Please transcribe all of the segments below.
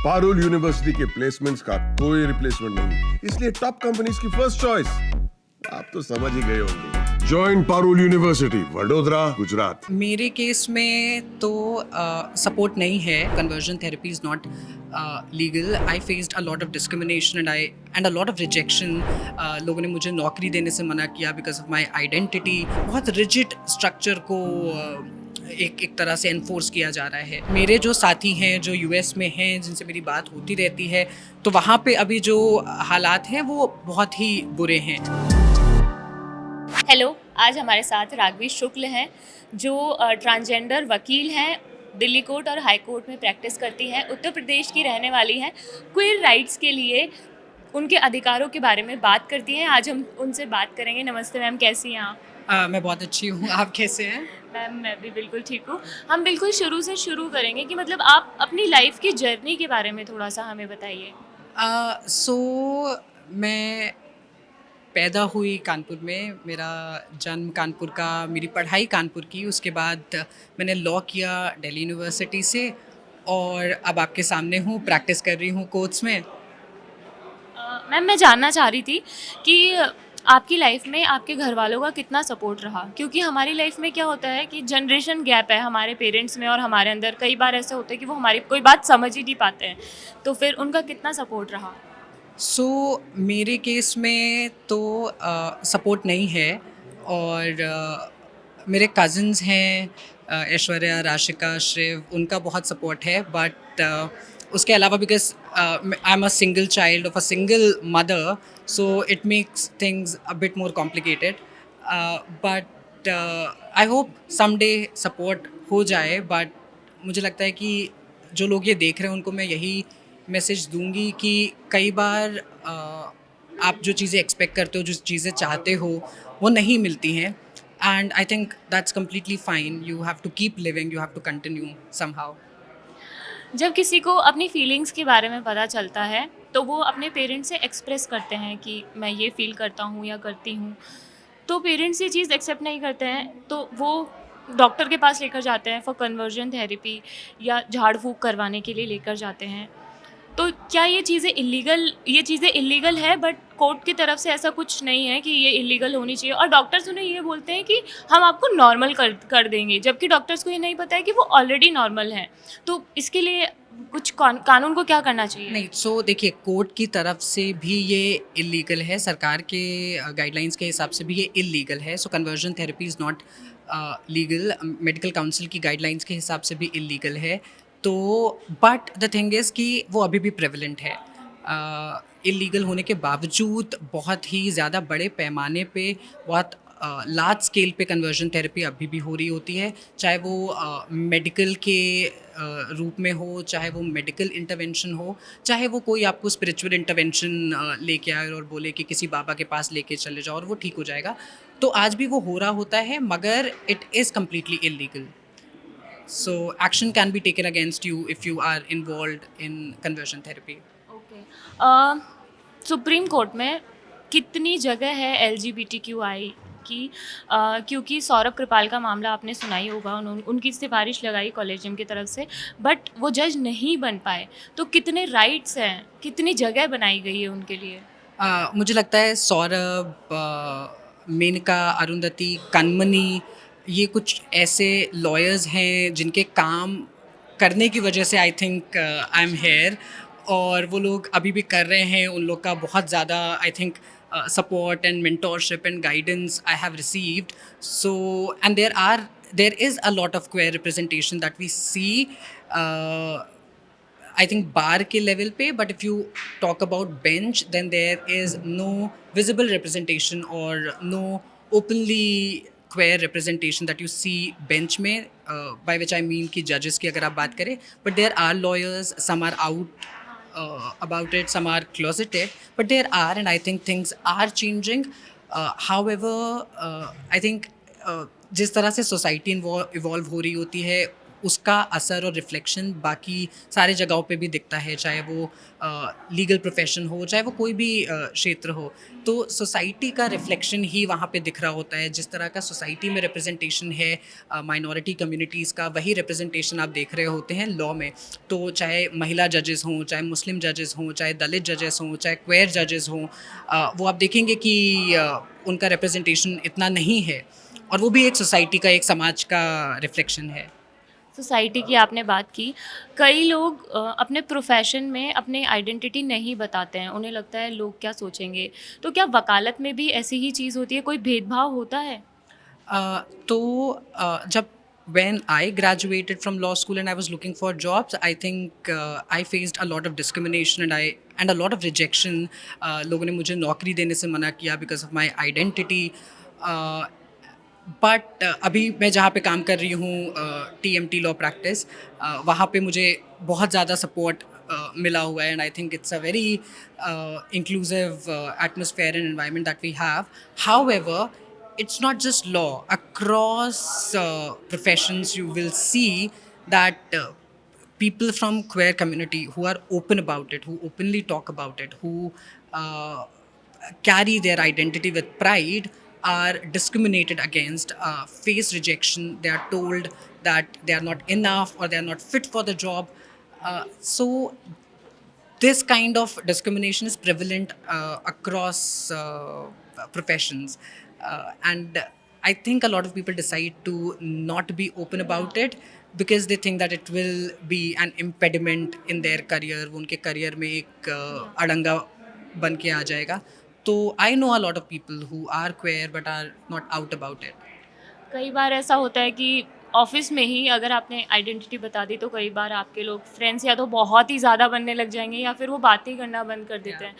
Parul university के placements का कोई रिप्लेसमेंट नहीं, इसलिए टॉप कंपनीज की फर्स्ट चॉइस। आप तो समझ ही गए होंगे। Join Parul university, Vadodara, Gujarat. मेरे केस में तो सपोर्ट नहीं है। Conversion therapy is not legal. I faced a lot of discrimination and a lot of rejection. लोगों ने मुझे नौकरी देने से मना किया बिकॉज ऑफ माई आइडेंटिटी। बहुत रिजिड स्ट्रक्चर को एक तरह से एनफोर्स किया जा रहा है। मेरे जो साथी हैं जो यूएस में हैं, जिनसे मेरी बात होती रहती है, तो वहाँ पे अभी जो हालात हैं वो बहुत ही बुरे हैं। हेलो, आज हमारे साथ राघवी शुक्ल हैं जो ट्रांसजेंडर वकील हैं, दिल्ली कोर्ट और हाई कोर्ट में प्रैक्टिस करती हैं, उत्तर प्रदेश की रहने वाली हैं, क्वीर राइट्स के लिए उनके अधिकारों के बारे में बात करती हैं। आज हम उनसे बात करेंगे। नमस्ते मैम, कैसी हैं आप? मैं बहुत अच्छी हूँ, आप कैसे हैं? मैम मैं भी बिल्कुल ठीक हूँ। हम बिल्कुल शुरू से शुरू करेंगे कि मतलब आप अपनी लाइफ की जर्नी के बारे में थोड़ा सा हमें बताइए। मैं पैदा हुई कानपुर में, मेरा जन्म कानपुर का, मेरी पढ़ाई कानपुर की। उसके बाद मैंने लॉ किया दिल्ली यूनिवर्सिटी से और अब आपके सामने हूँ, प्रैक्टिस कर रही हूँ कोर्ट्स में। मैम मैं जानना चाह रही थी कि आपकी लाइफ में आपके घर वालों का कितना सपोर्ट रहा, क्योंकि हमारी लाइफ में क्या होता है कि जनरेशन गैप है हमारे पेरेंट्स में और हमारे अंदर। कई बार ऐसे होते हैं कि वो हमारी कोई बात समझ ही नहीं पाते हैं, तो फिर उनका कितना सपोर्ट रहा? मेरे केस में तो सपोर्ट नहीं है और मेरे कज़न्स हैं, ऐश्वर्या, राशिका, श्रेव, उनका बहुत सपोर्ट है। बट उसके अलावा because I am a single child of a single mother, so it makes things a bit more complicated. But I hope someday support हो जाए। बट मुझे लगता है कि जो लोग ये देख रहे हैं उनको मैं यही मैसेज दूंगी कि कई बार आप जो चीज़ें एक्सपेक्ट करते हो, जो चीज़ें चाहते हो, वो नहीं मिलती हैं। And I think that's completely fine. You have to keep living, you have to continue somehow. जब किसी को अपनी फीलिंग्स के बारे में पता चलता है तो वो अपने पेरेंट्स से एक्सप्रेस करते हैं कि मैं ये फ़ील करता हूँ या करती हूँ, तो पेरेंट्स ये चीज़ एक्सेप्ट नहीं करते हैं तो वो डॉक्टर के पास लेकर जाते हैं फॉर कन्वर्जन थेरेपी या झाड़ फूँक करवाने के लिए लेकर जाते हैं। तो क्या ये चीज़ें इलीगल है, बट कोर्ट की तरफ से ऐसा कुछ नहीं है कि ये इलीगल होनी चाहिए, और डॉक्टर्स उन्हें ये बोलते हैं कि हम आपको नॉर्मल कर देंगे, जबकि डॉक्टर्स को ये नहीं पता है कि वो ऑलरेडी नॉर्मल हैं। तो इसके लिए कुछ कानून को क्या करना चाहिए? नहीं, देखिए, कोर्ट की तरफ से भी ये इलीगल है, सरकार के गाइडलाइंस के हिसाब से भी ये इलीगल है। So conversion therapy is not legal. Medical council की गाइडलाइंस के हिसाब से भी इलीगल है। तो बट द थिंग इज़ कि वो अभी भी प्रेवलेंट है। इलीगल होने के बावजूद बहुत ही ज़्यादा बड़े पैमाने पे, बहुत लार्ज स्केल पे कन्वर्जन थेरेपी अभी भी हो रही होती है, चाहे वो मेडिकल के रूप में हो, चाहे वो मेडिकल इंटरवेंशन हो, चाहे वो कोई आपको स्पिरिचुअल इंटरवेंशन लेके आए और बोले कि किसी बाबा के पास लेके चले जाओ और वो ठीक हो जाएगा। तो आज भी वो हो रहा होता है, मगर it is completely illegal. So action can be taken against you if you are involved in conversion therapy. Okay. Supreme court में कितनी जगह है LGBTQI की? क्योंकि सौरभ कृपाल का मामला आपने सुना ही होगा, उनकी सिफारिश लगाई कॉलेजियम की तरफ से, बट वो जज नहीं बन पाए। तो कितने राइट्स हैं, कितनी जगह बनाई गई है उनके लिए? मुझे लगता है सौरभ, मेनका, अरुंधति, कनमनी, ये कुछ ऐसे लॉयर्स हैं जिनके काम करने की वजह से I think I am here, और वो लोग अभी भी कर रहे हैं। उन लोग का बहुत ज़्यादा I think support and mentorship and guidance I have received. So, and there is a lot of queer representation that we see, I think bar ke level pe, but if you talk about bench, then there is no visible representation or no openly queer representation that you see bench में, by which I mean कि judges की अगर आप बात करें, but there are lawyers, some are out about it, some are closeted, but there are, and I think things are changing. However, I think जिस तरह से सोसाइटी इवॉल्व हो रही होती है, उसका असर और रिफ्लेक्शन बाकी सारे जगहों पे भी दिखता है, चाहे वो लीगल प्रोफेशन हो, चाहे वो कोई भी क्षेत्र हो। तो सोसाइटी का रिफ्लेक्शन ही वहाँ पे दिख रहा होता है। जिस तरह का सोसाइटी में रिप्रेजेंटेशन है माइनॉरिटी कम्युनिटीज़ का, वही रिप्रेजेंटेशन आप देख रहे होते हैं लॉ में। तो चाहे महिला जजेस हों, चाहे मुस्लिम जजेस हों, चाहे दलित जजेस हों, चाहे क्वेयर जजेस हों, वो आप देखेंगे कि उनका रिप्रेजेंटेशन इतना नहीं है, और वो भी एक सोसाइटी का, एक समाज का रिफ्लेक्शन है। सोसाइटी की आपने बात की। कई लोग अपने प्रोफ़ेशन में अपनी आइडेंटिटी नहीं बताते हैं, उन्हें लगता है लोग क्या सोचेंगे। तो क्या वकालत में भी ऐसी ही चीज़ होती है, कोई भेदभाव होता है? जब when I graduated from law school and I was looking for jobs, I think I faced a lot of discrimination and a lot of rejection. लोगों ने मुझे नौकरी देने से मना किया because of my identity. But अभी मैं जहाँ पे काम कर रही हूँ TMT लॉ प्रैक्टिस, वहाँ पे मुझे बहुत ज़्यादा सपोर्ट मिला हुआ है, and I think it's a very inclusive atmosphere and environment that we have. However, it's not just law. Across professions, you will see that people from queer community who are open about it, who openly talk about it, who uh, carry their identity with pride, are discriminated against, face rejection. They are told that they are not enough or they are not fit for the job. So this kind of discrimination is prevalent across professions, and I think a lot of people decide to not be open about it because they think that it will be an impediment in their career. वो उनके career में एक अड़ंगा बन के आ जाएगा. तो I know a lot of people who are queer but are not out about it. कई बार ऐसा होता है कि ऑफ़िस में ही अगर आपने आइडेंटिटी बता दी तो कई बार आपके लोग फ्रेंड्स या तो बहुत ही ज़्यादा बनने लग जाएँगे या फिर वो बातें ही करना बंद कर देते हैं।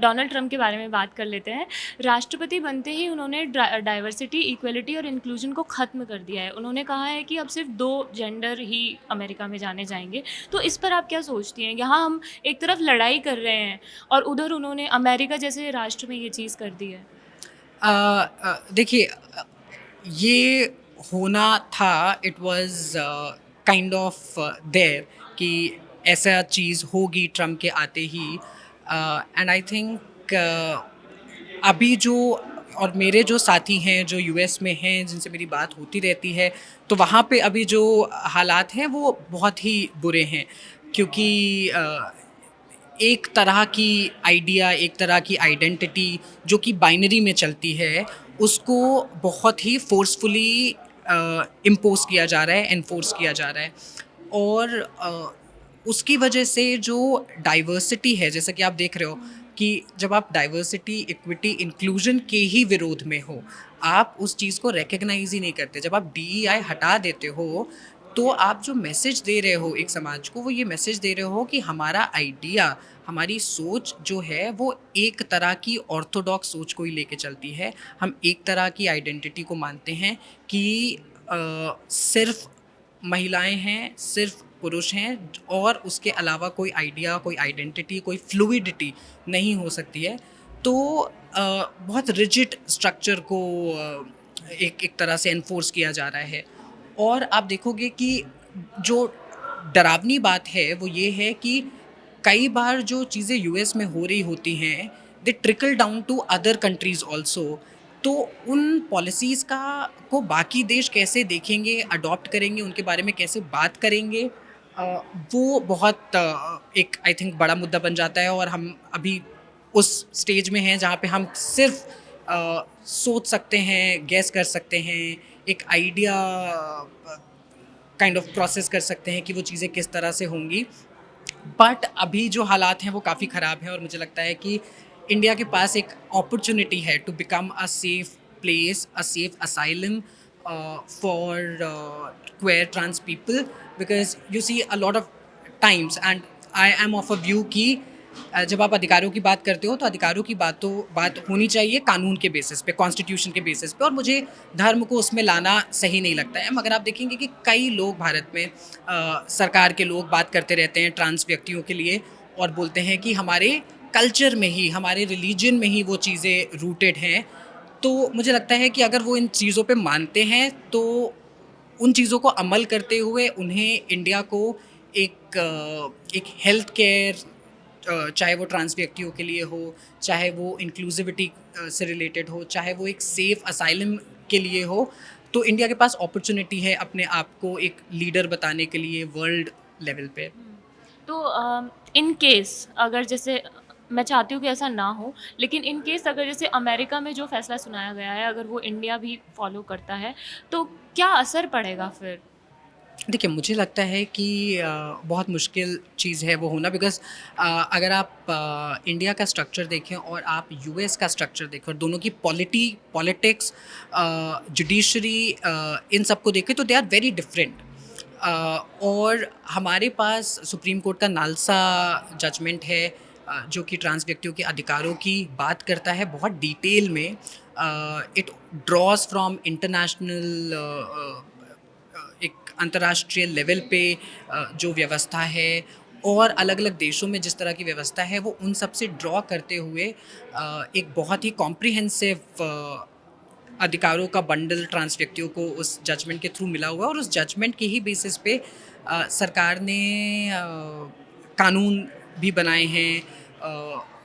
डोनाल्ड ट्रंप के बारे में बात कर लेते हैं। राष्ट्रपति बनते ही उन्होंने डाइवर्सिटी, इक्वलिटी और इंक्लूजन को ख़त्म कर दिया है। उन्होंने कहा है कि अब सिर्फ 2 जेंडर ही अमेरिका में जाने जाएंगे। तो इस पर आप क्या सोचती हैं? यहाँ हम एक तरफ लड़ाई कर रहे हैं और उधर उन्होंने अमेरिका जैसे राष्ट्र में ये चीज़ कर दी है। देखिए, ये होना था, it was kind of their कि ऐसा चीज़ होगी ट्रम्प के आते ही. एंड आई थिंक अभी जो, और मेरे जो साथी हैं जो यूएस में हैं जिनसे मेरी बात होती रहती है, तो वहाँ पे अभी जो हालात हैं वो बहुत ही बुरे हैं, क्योंकि एक तरह की आइडिया, एक तरह की आइडेंटिटी जो कि बाइनरी में चलती है, उसको बहुत ही फोर्सफुली इम्पोज किया जा रहा है, एनफोर्स किया जा रहा है. और उसकी वजह से जो डाइवर्सिटी है, जैसा कि आप देख रहे हो कि जब आप डाइवर्सिटी, इक्विटी, इंक्लूजन के ही विरोध में हो, आप उस चीज़ को रिकग्नाइज ही नहीं करते. जब आप DEI हटा देते हो, तो आप जो मैसेज दे रहे हो एक समाज को, वो ये मैसेज दे रहे हो कि हमारा आइडिया, हमारी सोच जो है वो एक तरह की ऑर्थोडॉक्स सोच को ही लेके चलती है. हम एक तरह की आइडेंटिटी को मानते हैं कि सिर्फ महिलाएं हैं, सिर्फ पुरुष हैं, और उसके अलावा कोई आइडिया, कोई आइडेंटिटी, कोई फ्लूइडिटी नहीं हो सकती है. तो बहुत रिजिड स्ट्रक्चर को एक तरह से एनफोर्स किया जा रहा है. और आप देखोगे कि जो डरावनी बात है वो ये है कि कई बार जो चीज़ें यूएस में हो रही होती हैं, they trickle down to other countries also. तो उन पॉलिसीज़ को बाकी देश कैसे देखेंगे, अडॉप्ट करेंगे, उनके बारे में कैसे बात करेंगे, वो बहुत एक आई थिंक बड़ा मुद्दा बन जाता है. और हम अभी उस स्टेज में हैं जहाँ पे हम सिर्फ सोच सकते हैं, गैस कर सकते हैं, एक आइडिया काइंड ऑफ प्रोसेस कर सकते हैं कि वो चीज़ें किस तरह से होंगी. बट अभी जो हालात हैं वो काफ़ी ख़राब हैं, और मुझे लगता है कि इंडिया के पास एक अपॉर्चुनिटी है to become a safe place, a safe asylum for queer trans people, because you see a lot of times, and I am of a view कि जब आप अधिकारों की बात करते हो तो अधिकारों की बात होनी चाहिए कानून के बेसिस पे, कॉन्स्टिट्यूशन के बेसिस पे, और मुझे धर्म को उसमें लाना सही नहीं लगता है. मगर आप देखेंगे कि कई लोग भारत में, सरकार के लोग बात करते रहते हैं ट्रांस व्यक्तियों के लिए, और बोलते हैं कि हमारे कल्चर में ही, हमारे रिलीजन में ही वो चीज़ें रूटेड हैं. तो मुझे लगता है कि अगर वो इन चीज़ों पे मानते हैं तो उन चीज़ों को अमल करते हुए उन्हें इंडिया को एक हेल्थ केयर, चाहे वो ट्रांस व्यक्तियों के लिए हो, चाहे वो इंक्लूसिविटी से रिलेटेड हो, चाहे वो एक सेफ असाइलम के लिए हो, तो इंडिया के पास अपॉर्चुनिटी है अपने आप को एक लीडर बताने के लिए वर्ल्ड लेवल पे। तो इन केस अगर जैसे मैं चाहती हूँ कि ऐसा ना हो, लेकिन इन केस अगर जैसे अमेरिका में जो फैसला सुनाया गया है अगर वो इंडिया भी फॉलो करता है तो क्या असर पड़ेगा फिर? देखिए, मुझे लगता है कि बहुत मुश्किल चीज़ है वो होना, बिकॉज़ अगर आप इंडिया का स्ट्रक्चर देखें और आप यूएस का स्ट्रक्चर देखें और दोनों की पॉलिटिक्स, जुडिशरी, इन सबको देखें तो दे आर वेरी डिफरेंट। और हमारे पास सुप्रीम कोर्ट का नालसा जजमेंट है, जो कि ट्रांस व्यक्तियों के अधिकारों की बात करता है बहुत डिटेल में। इट ड्रॉज फ्रॉम इंटरनेशनल, एक अंतर्राष्ट्रीय लेवल पे जो व्यवस्था है और अलग अलग देशों में जिस तरह की व्यवस्था है, वो उन सब से ड्रॉ करते हुए एक बहुत ही कॉम्प्रिहेंसिव अधिकारों का बंडल ट्रांस व्यक्तियों को उस जजमेंट के थ्रू मिला हुआ है। और उस जजमेंट के ही बेसिस पे सरकार ने कानून भी बनाए हैं।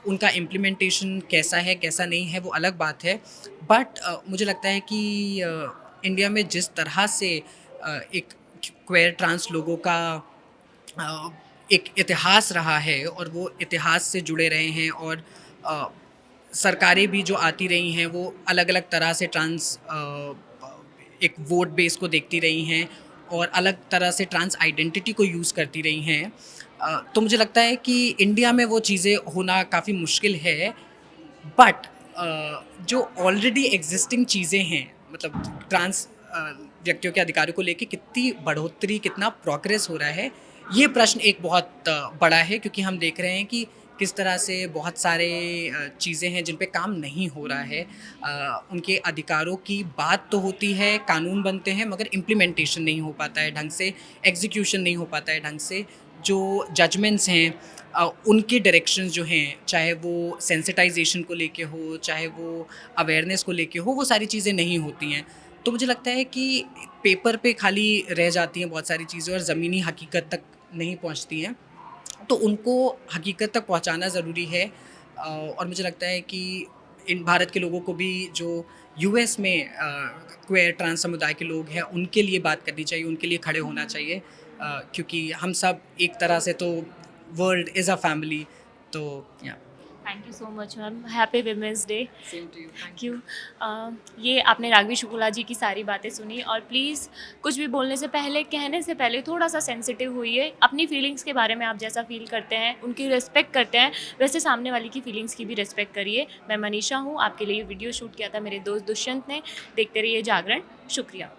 उनका इम्प्लीमेंटेशन कैसा है कैसा नहीं है वो अलग बात है, बट मुझे लगता है कि इंडिया में जिस तरह से एक क्वेयर ट्रांस लोगों का एक इतिहास रहा है और वो इतिहास से जुड़े रहे हैं, और सरकारें भी जो आती रही हैं वो अलग अलग तरह से ट्रांस एक वोट बेस को देखती रही हैं और अलग तरह से ट्रांस आइडेंटिटी को यूज़ करती रही हैं। तो मुझे लगता है कि इंडिया में वो चीज़ें होना काफ़ी मुश्किल है, बट जो ऑलरेडी एग्जिस्टिंग चीज़ें हैं, मतलब ट्रांस व्यक्तियों के अधिकारों को लेके कितनी बढ़ोतरी, कितना प्रोग्रेस हो रहा है, ये प्रश्न एक बहुत बड़ा है, क्योंकि हम देख रहे हैं कि किस तरह से बहुत सारे चीज़ें हैं जिन पे काम नहीं हो रहा है। उनके अधिकारों की बात तो होती है, कानून बनते हैं, मगर इम्प्लीमेंटेशन नहीं हो पाता है ढंग से, एग्जीक्यूशन नहीं हो पाता है ढंग से। जो जजमेंट्स हैं, उनके डायरेक्शंस जो हैं, चाहे वो सेंसिटाइजेशन को लेके हो, चाहे वो अवेयरनेस को लेके हो, वो सारी चीज़ें नहीं होती हैं। तो मुझे लगता है कि पेपर पे खाली रह जाती हैं बहुत सारी चीज़ें और ज़मीनी हकीकत तक नहीं पहुंचती हैं, तो उनको हकीकत तक पहुंचाना ज़रूरी है। और मुझे लगता है कि इन भारत के लोगों को भी जो यूएस में क्वेयर ट्रांस समुदाय के लोग हैं उनके लिए बात करनी चाहिए, उनके लिए खड़े होना चाहिए, क्योंकि हम सब एक तरह से तो वर्ल्ड इज़ अ फैमिली। तो या thank you so much ma'am, happy women's day. Same to you, thank you. ये आपने राघवी शुक्ला जी की सारी बातें सुनी, और प्लीज़ कुछ भी बोलने से पहले, कहने से पहले थोड़ा सा सेंसिटिव होइए। अपनी फीलिंग्स के बारे में आप जैसा फील करते हैं, उनकी रिस्पेक्ट करते हैं, वैसे सामने वाले की फीलिंग्स की भी रिस्पेक्ट करिए। मैं मनीषा हूँ, आपके लिए वीडियो शूट किया था मेरे दोस्त दुष्यंत ने। देखते रहिए जागरण। शुक्रिया।